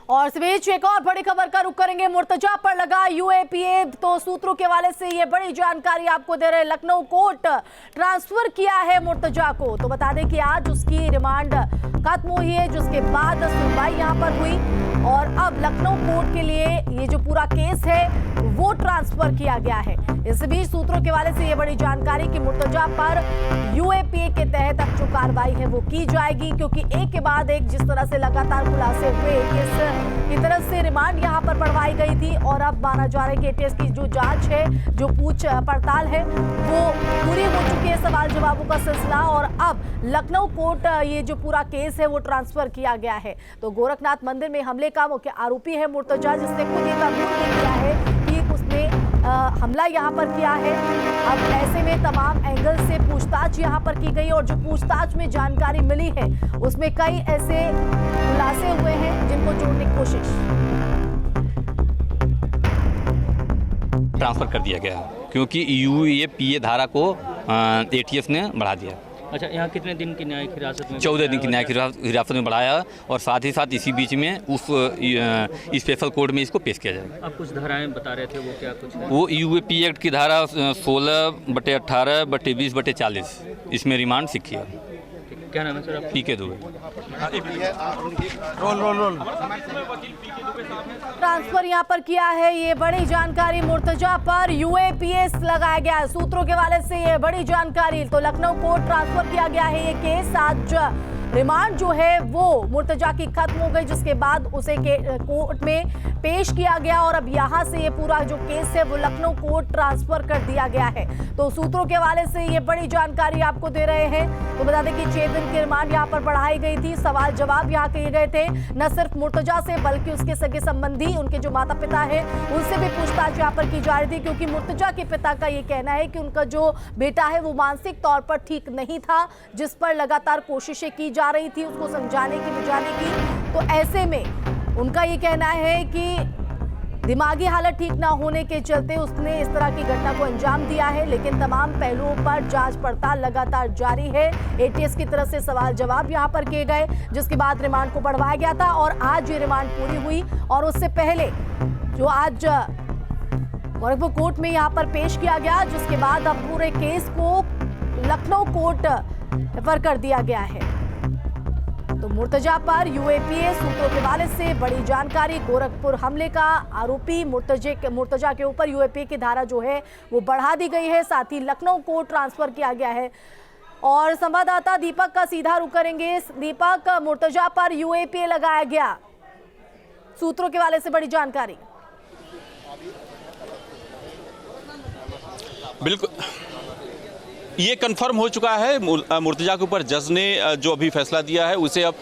और इस बीच एक और बड़ी खबर का रुख करेंगे। मुर्तजा पर लगा यूएपीए, तो सूत्रों के हवाले से ये बड़ी जानकारी आपको दे रहे हैं। लखनऊ कोर्ट ट्रांसफर किया है मुर्तजा को। तो बता दें कि आज उसकी रिमांड खत्म हुई है, जिसके बाद सुनवाई यहां पर हुई और अब लखनऊ कोर्ट के लिए ये जो पूरा केस है वो ट्रांसफर किया गया है। इस बीच सूत्रों के हवाले से ये बड़ी जानकारी कि मुर्तजा पर यूएपीए के तहत अब जो कार्रवाई है वो की जाएगी, क्योंकि एक के बाद एक जिस तरह से लगातार खुलासे हुए, केस की तरफ से रिमांड यहां पर बढ़वाई गई थी और अब माना जा रहा है कि एटीएस की जो जांच है, जो पूछ पड़ताल है वो पूरी हो चुकी है, सवाल जवाबों का सिलसिला। और अब लखनऊ कोर्ट ये जो पूरा केस है वो ट्रांसफर किया गया है। तो गोरखनाथ मंदिर में हमले का मुख्य आरोपी है मुर्तजा, जिसने खुद ये कबूल किया है कि उसने हमला यहाँ पर किया है। अब ऐसे में तमाम एंगल से पूछताछ यहाँ पर की गई और जो पूछताछ में जानकारी मिली है उसमें कई ऐसे खुलासे हुए हैं जिनको जोड़ने की कोशिश। ट्रांसफर कर दिया गया क्योंकि यूएपीए धारा को एटीएस ने बढ़ा दिया। अच्छा, यहाँ कितने दिन की न्यायिक हिरासत में? 14 दिन की न्यायिक हिरासत में बढ़ाया और साथ ही साथ इसी बीच में उस स्पेशल कोर्ट में इसको पेश किया जाएगा। आप कुछ धाराएं बता रहे थे, वो क्या कुछ है? वो यूएपीए एक्ट की धारा 16/18/20/40 इसमें रिमांड सीखी है। क्या नाम है सर? पीके दुबे। ट्रांसफर यहाँ पर किया है, ये बड़ी जानकारी। मुर्तजा पर यूएपीएस लगाया गया है, सूत्रों के हवाले से ये बड़ी जानकारी। तो लखनऊ कोर्ट ट्रांसफर किया गया है ये केस। आज रिमांड जो है वो मुर्तजा की खत्म हो गई, जिसके बाद उसे कोर्ट में पेश किया गया और अब यहाँ से ये पूरा जो केस है वो लखनऊ कोर्ट ट्रांसफर कर दिया गया है। तो सूत्रों के हवाले से ये बड़ी जानकारी आपको दे रहे हैं। तो बता दें कि 6 दिन की रिमांड यहाँ पर बढ़ाई गई थी। सवाल जवाब यहाँ किए गए थे, न सिर्फ मुर्तजा से बल्कि उसके सगे संबंधी, उनके जो माता पिता है उनसे भी पूछताछ यहाँ पर की जा रही थी, क्योंकि मुर्तजा के पिता का ये कहना है कि उनका जो बेटा है वो मानसिक तौर पर ठीक नहीं था, जिस पर लगातार कोशिशें की जा रही थी उसको समझाने की, बुझाने की। तो ऐसे में उनका ये कहना है कि दिमागी हालत ठीक ना होने के चलते उसने इस तरह की घटना को अंजाम दिया है। लेकिन तमाम पहलुओं पर जांच पड़ताल लगातार जारी है। एटीएस की तरफ से सवाल जवाब यहां पर किए गए, जिसके बाद रिमांड को बढ़वाया गया था और आज ये रिमांड पूरी हुई। और उससे पहले जो आज गोरखपुर कोर्ट में यहां पर पेश किया गया, जिसके बाद अब पूरे केस को लखनऊ कोर्ट रेफर कर दिया गया है। तो मुर्तजा पर यूएपीए, सूत्रों के हवाले से बड़ी जानकारी। गोरखपुर हमले का आरोपी मुर्तजा के ऊपर यूएपीए की धारा जो है वो बढ़ा दी गई है, साथ ही लखनऊ को ट्रांसफर किया गया है। और संवाददाता दीपक का सीधा रुख करेंगे। दीपक, मुर्तजा पर यूएपीए लगाया गया, सूत्रों के हवाले से बड़ी जानकारी। बिल्कुल, ये कंफर्म हो चुका है। मुर्तजा के ऊपर जज ने जो अभी फैसला दिया है उसे अब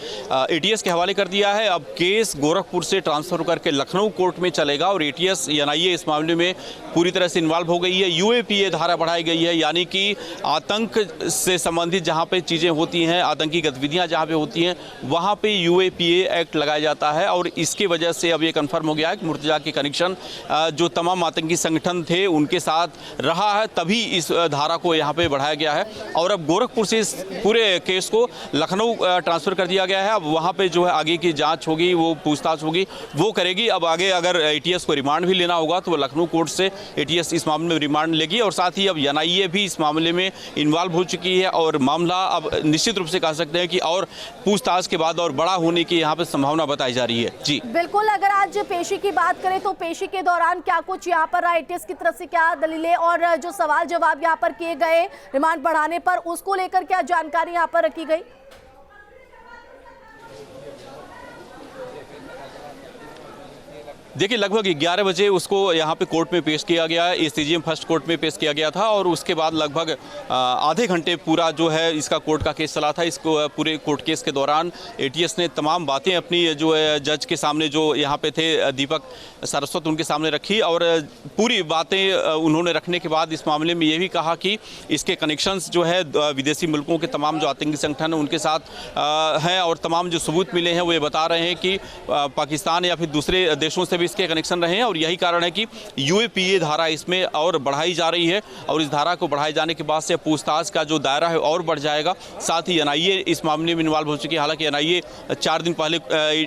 एटीएस के हवाले कर दिया है। अब केस गोरखपुर से ट्रांसफर करके लखनऊ कोर्ट में चलेगा और एटीएस एनआईए इस मामले में पूरी तरह से इन्वॉल्व हो गई है। यूएपीए धारा बढ़ाई गई है, यानी कि आतंक से संबंधित जहां पे चीज़ें होती हैं, आतंकी गतिविधियां जहां पे होती हैं, वहां पे यूएपीए एक्ट लगाया जाता है। और इसकी वजह से अब ये कंफर्म हो गया है कि मुर्तजा के कनेक्शन जो तमाम आतंकी संगठन थे उनके साथ रहा है, तभी इस धारा को यहाँ पे गया है। और अब गोरखपुर से इस पूरे केस को लखनऊ ट्रांसफर कर दिया गया है। अब वहां पे जो है आगे की जांच होगी, वो पूछताछ होगी, वो करेगी। अब आगे अगर एटीएस को रिमांड भी लेना होगा तो लखनऊ कोर्ट से एटीएस इस मामले में रिमांड लेगी। और साथ ही अब एनआईए भी इस मामले में इन्वॉल्व हो चुकी है और मामला अब निश्चित रूप से कह सकते हैं कि और पूछताछ के बाद और बड़ा होने की यहाँ पे संभावना बताई जा रही है। जी बिल्कुल, अगर आज पेशी की बात करें तो पेशी के दौरान क्या कुछ यहाँ पर एटीएस की तरफ से क्या दलीलें और जो सवाल जवाब यहाँ पर किए गए रिमांड बढ़ाने पर, उसको लेकर क्या जानकारी यहां पर रखी गई? देखिए, लगभग 11 बजे उसको यहाँ पे कोर्ट में पेश किया गया है, एसीजीएम फर्स्ट कोर्ट में पेश किया गया था। और उसके बाद लगभग आधे घंटे पूरा जो है इसका कोर्ट का केस चला था। इसको पूरे कोर्ट केस के दौरान एटीएस ने तमाम बातें अपनी जो है जज के सामने, जो यहाँ पे थे दीपक सारस्वत, उनके सामने रखी। और पूरी बातें उन्होंने रखने के बाद इस मामले में ये भी कहा कि इसके कनेक्शंस जो है विदेशी मुल्कों के तमाम जो आतंकी संगठन हैं उनके साथ हैं और तमाम जो सबूत मिले हैं वो ये बता रहे हैं कि पाकिस्तान या फिर दूसरे देशों से भी इसके कनेक्शन रहे हैं और यही कारण है कि यूएपीए धारा इसमें और बढ़ाई जा रही है और इस धारा को बढ़ाए जाने के बाद से पूछताछ का जो दायरा है और बढ़ जाएगा। साथ ही एनआईए इस मामले में इन्वॉल्व हो चुकी है। हालांकि एनआईए 4 दिन पहले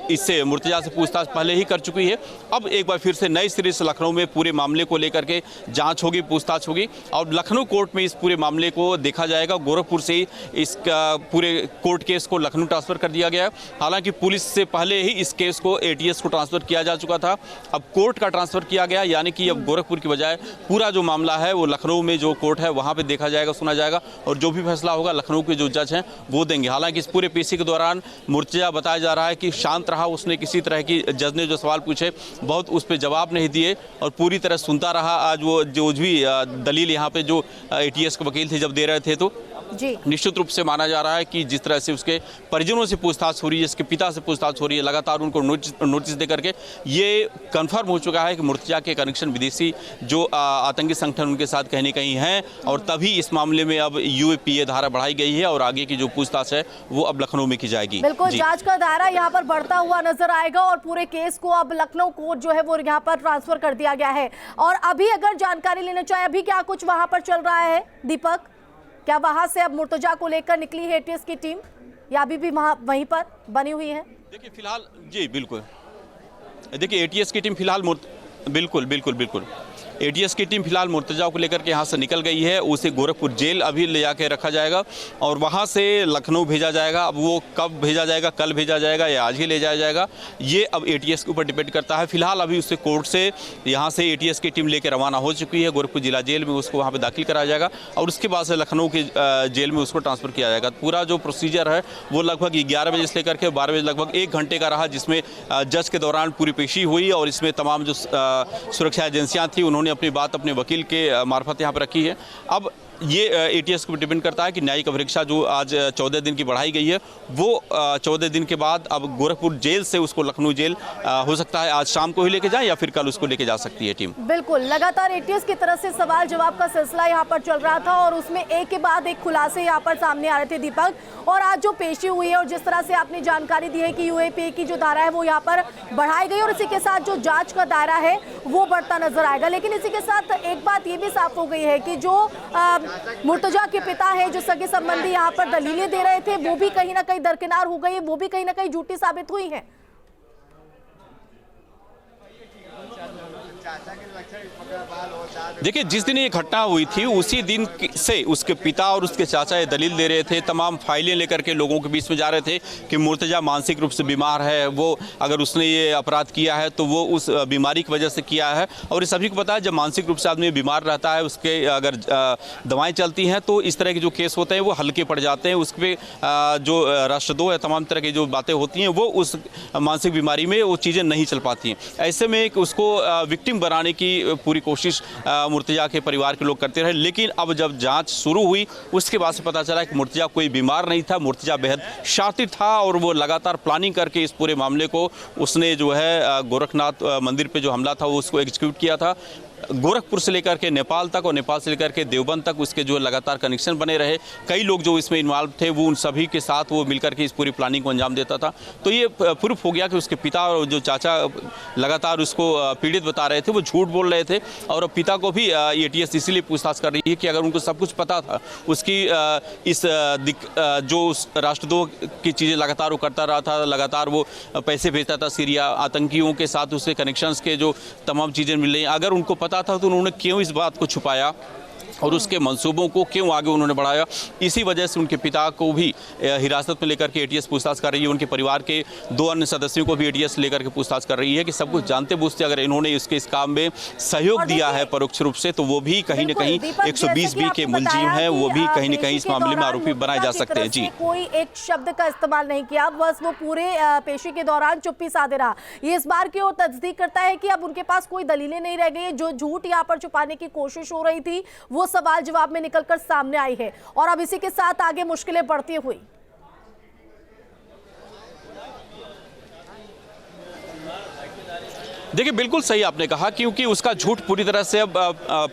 इससे मुर्तजा से पूछताछ पहले ही कर चुकी है। अब एक बार फिर से नए सिरे से लखनऊ में पूरे मामले को लेकर के जांच होगी, पूछताछ होगी और लखनऊ कोर्ट में इस पूरे मामले को देखा जाएगा। गोरखपुर से इसका पूरे कोर्ट केस को लखनऊ ट्रांसफर कर दिया गया है। हालांकि पुलिस से पहले ही इस केस को एटीएस को ट्रांसफर किया जा चुका था, अब कोर्ट का ट्रांसफर किया गया, यानी कि अब गोरखपुर की बजाय पूरा जो मामला है वो लखनऊ में जो कोर्ट है वहाँ पे देखा जाएगा, सुना जाएगा और जो भी फैसला होगा लखनऊ के जो जज हैं वो देंगे। हालांकि इस पूरे पेशी के दौरान मुर्तजा बताया जा रहा है कि शांत रहा, उसने किसी तरह की जज ने जो सवाल पूछे बहुत उस पर जवाब नहीं दिए और पूरी तरह सुनता रहा। आज वो जो भी दलील यहाँ पे जो एटीएस के वकील थे जब दे रहे थे तो जी निश्चित रूप से माना जा रहा है कि जिस तरह से उसके परिजनों से पूछताछ हो रही है, इसके पिता से पूछताछ हो रही है, लगातार उनको नोटिस दे करके ये कंफर्म हो चुका है कि मुर्तजा के कनेक्शन विदेशी जो आतंकी संगठन उनके साथ कहीं न कहीं हैं और तभी इस मामले में अब यूएपीए धारा बढ़ाई गई है और आगे की जो पूछताछ है वो अब लखनऊ में की जाएगी। बिल्कुल, जांच का दायरा यहाँ पर बढ़ता हुआ नजर आएगा और पूरे केस को अब लखनऊ कोर्ट जो है वो यहाँ पर ट्रांसफर कर दिया गया है। और अभी अगर जानकारी लेना चाहे अभी क्या कुछ वहां पर चल रहा है दीपक, क्या वहां से अब मुर्तजा को लेकर निकली है एटीएस की टीम या अभी भी वहीं पर बनी हुई है? देखिए फिलहाल जी बिल्कुल, देखिए एटीएस की टीम फिलहाल बिल्कुल एटीएस की टीम फिलहाल मुर्तजा को लेकर के यहाँ से निकल गई है। उसे गोरखपुर जेल अभी ले जाके रखा जाएगा और वहाँ से लखनऊ भेजा जाएगा। अब वो कब भेजा जाएगा, कल भेजा जाएगा या आज ही ले जाया जाएगा, ये अब एटीएस के ऊपर डिपेंड करता है। फिलहाल अभी उसे कोर्ट से यहाँ से एटीएस की टीम लेकर रवाना हो चुकी है। गोरखपुर जिला जेल में उसको वहाँ पर दाखिल कराया जाएगा और उसके बाद से लखनऊ के जेल में उसको ट्रांसफ़र किया जाएगा। पूरा जो प्रोसीजर है वो लगभग 11 बजे से लेकर के 12 बजे लगभग 1 घंटे का रहा, जिसमें जज के दौरान पूरी पेशी हुई और इसमें तमाम जो सुरक्षा एजेंसियाँ थी उन्होंने अपनी बात अपने वकील के मार्फत यहाँ पर रखी है। अब ये एटीएस को डिपेंड करता है कि न्यायिक परीक्षा जो आज 14 दिन की बढ़ाई गई है वो 14 दिन के बाद अब गोरखपुर जेल से उसको लखनऊ जेल हो सकता है आज शाम को ही लेके जाए या फिर कल उसको लेके जा सकती है टीम। बिल्कुल, लगातार एटीएस की तरफ से सवाल जवाब का सिलसिला यहाँ पर चल रहा था और उसमें एक के बाद एक खुलासे यहाँ पर सामने आ रहे थे दीपक। और आज जो पेशी हुई है और जिस तरह से आपने जानकारी दी है कि यूएपीए की जो धारा है वो यहाँ पर बढ़ाई गई और इसी के साथ जो जांच का दायरा है वो बढ़ता नजर आएगा। लेकिन इसी के साथ एक बात ये भी साफ हो गई है कि जो मुर्तजा के पिता है, जो सगे संबंधी यहाँ पर दलीलें दे रहे थे वो भी कहीं ना कहीं दरकिनार हो गई है, वो भी कहीं ना कहीं झूठी साबित हुई है। देखिए जिस दिन ये घटना हुई थी उसी दिन से उसके पिता और उसके चाचा ये दलील दे रहे थे, तमाम फाइलें लेकर के लोगों के बीच में जा रहे थे कि मुर्तजा मानसिक रूप से बीमार है, वो अगर उसने ये अपराध किया है तो वो उस बीमारी की वजह से किया है। और ये सभी को पता है जब मानसिक रूप से आदमी बीमार रहता है उसके अगर दवाएं चलती हैं तो इस तरह के जो केस होते हैं वो हल्के पड़ जाते हैं, उस पर जो राष्ट्रद्रोह है तमाम तरह की जो बातें होती हैं वो उस मानसिक बीमारी में वो चीज़ें नहीं चल पाती हैं। ऐसे में उसको विक्टिम बनाने की पूरी कोशिश मुर्तजा के परिवार के लोग करते रहे। लेकिन अब जब जांच शुरू हुई उसके बाद से पता चला कि मुर्तजा कोई बीमार नहीं था, मुर्तजा बेहद शातिर था और वो लगातार प्लानिंग करके इस पूरे मामले को उसने जो है गोरखनाथ मंदिर पे जो हमला था वो उसको एग्जीक्यूट किया था। गोरखपुर से लेकर के नेपाल तक और नेपाल से लेकर के देवबंद तक उसके जो लगातार कनेक्शन बने रहे, कई लोग जो इसमें इन्वॉल्व थे वो उन सभी के साथ वो मिलकर के इस पूरी प्लानिंग को अंजाम देता था। तो ये प्रूफ हो गया कि उसके पिता और जो चाचा लगातार उसको पीड़ित बता रहे थे वो झूठ बोल रहे थे। और पिता को भी एटीएस इसीलिए पूछताछ कर रही है कि अगर उनको सब कुछ पता था, उसकी इस जो राष्ट्रद्रोह की चीज़ें लगातार वो करता रहा था, लगातार वो पैसे भेजता था सीरिया, आतंकियों के साथ उसके कनेक्शंस के जो तमाम चीज़ें मिल रही, अगर उनको पता था तो उन्होंने क्यों इस बात को छुपाया और उसके मंसूबों को क्यों आगे उन्होंने बढ़ाया। इसी वजह से उनके पिता को भी हिरासत में लेकर के एटीएस पूछताछ कर रही है। उनके परिवार के 2 अन्य सदस्यों को भी एटीएस लेकर के पूछताछ कर रही है कि सब कुछ जानते बूझते अगर इन्होंने इस काम में सहयोग दिया है परोक्ष रूप से तो वो भी कहीं न कहीं 120B के मुलजिम हैं, वो भी कहीं न कहीं इस मामले में आरोपी बनाए जा सकते हैं। जी, कोई एक शब्द का इस्तेमाल नहीं किया, बस वो पूरे पेशी के दौरान चुप्पी साधे रहा। ये इस बार की ओर तस्दीक करता है कि अब उनके पास कोई दलीलें नहीं रह गई, जो झूठ यहाँ पर छुपाने की कोशिश हो रही थी वो सवाल जवाब में निकलकर सामने आई है। और अब इसी के साथ आगे मुश्किलें बढ़ती हुई देखिए बिल्कुल सही आपने कहा, क्योंकि उसका झूठ पूरी तरह से अब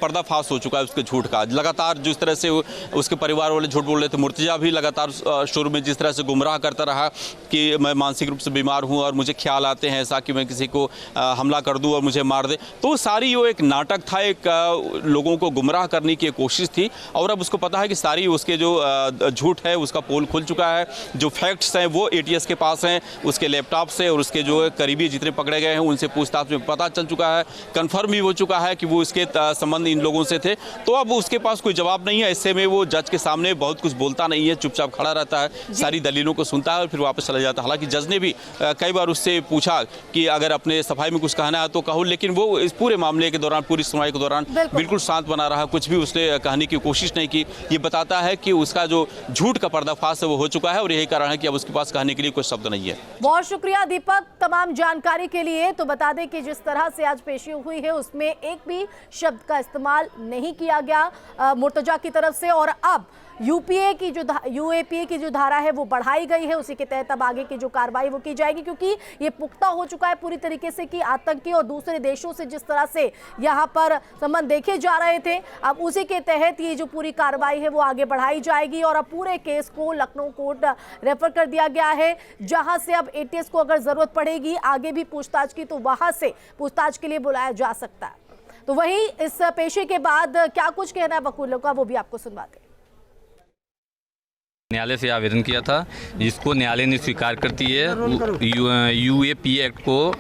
पर्दाफाश हो चुका है। उसके झूठ का लगातार जिस तरह से उसके परिवार वाले झूठ बोल रहे थे, मुर्तजा भी लगातार शुरू में जिस तरह से गुमराह करता रहा कि मैं मानसिक रूप से बीमार हूं और मुझे ख्याल आते हैं ऐसा कि मैं किसी को हमला कर दूं और मुझे मार दे। तो सारी वो एक नाटक था, एक लोगों को गुमराह करने की कोशिश थी। और अब उसको पता है कि सारी उसके जो झूठ है उसका पोल खुल चुका है। जो फैक्ट्स हैं वो ATS के पास हैं, उसके लैपटॉप से और उसके जो करीबी जितने पकड़े गए हैं उनसे पूछताछ में पता चल चुका है, कंफर्म भी हो चुका है कि वो इसके संबंध इन लोगों से थे। तो अब उसके पास कोई जवाब नहीं है। ऐसे में वो जज के सामने बहुत कुछ बोलता नहीं है, चुपचाप खड़ा रहता है, सारी दलीलों को सुनता है और फिर वापस चला जाता है। हालांकि जज ने भी कई बार उससे पूछा कि अगर अपने सफाई में कुछ कहना है तो कहो, लेकिन वो इस पूरे मामले के दौरान, पूरी सुनवाई के दौरान बिल्कुल शांत बना रहा, कुछ भी उसने कहने की कोशिश नहीं की। ये बताता है कि उसका जो झूठ का पर्दाफाश है वो हो चुका है और यही कारण है कि अब उसके पास कहने के लिए कोई शब्द नहीं है। बहुत शुक्रिया दीपक तमाम जानकारी के लिए। तो बता दें कि जिस तरह से आज पेशी हुई है उसमें एक भी शब्द का इस्तेमाल नहीं किया गया मुर्तजा की तरफ से। और अब UAPA की जो धारा है वो बढ़ाई गई है, उसी के तहत अब आगे की जो कार्रवाई वो की जाएगी, क्योंकि ये पुख्ता हो चुका है पूरी तरीके से कि आतंकी और दूसरे देशों से जिस तरह से यहाँ पर संबंध देखे जा रहे थे, अब उसी के तहत ये जो पूरी कार्रवाई है वो आगे बढ़ाई जाएगी। और अब पूरे केस को लखनऊ कोर्ट रेफर कर दिया गया है, जहां से अब ATS को अगर जरूरत पड़ेगी आगे भी पूछताछ की तो वहां से पूछताछ के लिए बुलाया जा सकता है। तो वहीं इस पेशी के बाद क्या कुछ कहना है वकीलों का वो भी आपको सुनवाते हैं। न्यायालय से आवेदन किया था जिसको न्यायालय ने स्वीकार करती है। UAPA एक्ट को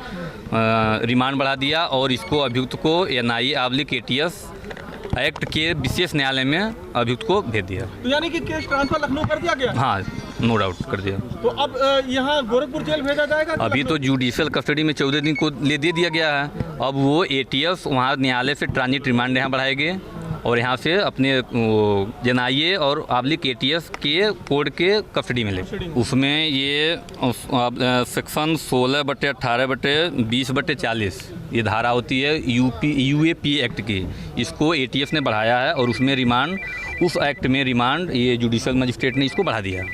रिमांड बढ़ा दिया और इसको अभियुक्त को NIA/ATS एक्ट के विशेष न्यायालय में अभियुक्त को भेज दिया। तो यानी कि केस ट्रांसफर लखनऊ कर दिया गया? हाँ, नो डाउट कर दिया। तो अब यहाँ गोरखपुर जेल भेजा जाएगा? अभी तो जुडिशियल कस्टडी में 14 दिन को ले दे दिया गया है। अब वो ATS वहाँ न्यायालय से ट्रांजिट रिमांड यहाँ बढ़ाएंगे और यहाँ से अपने NIA और ATS के कोर्ट के कस्टडी में ले। उसमें ये सेक्शन 16/18/20/40 ये धारा होती है UAPA एक्ट की, इसको ATS ने बढ़ाया है और उसमें रिमांड, उस एक्ट में रिमांड ये जुडिशियल मजिस्ट्रेट ने इसको बढ़ा दिया।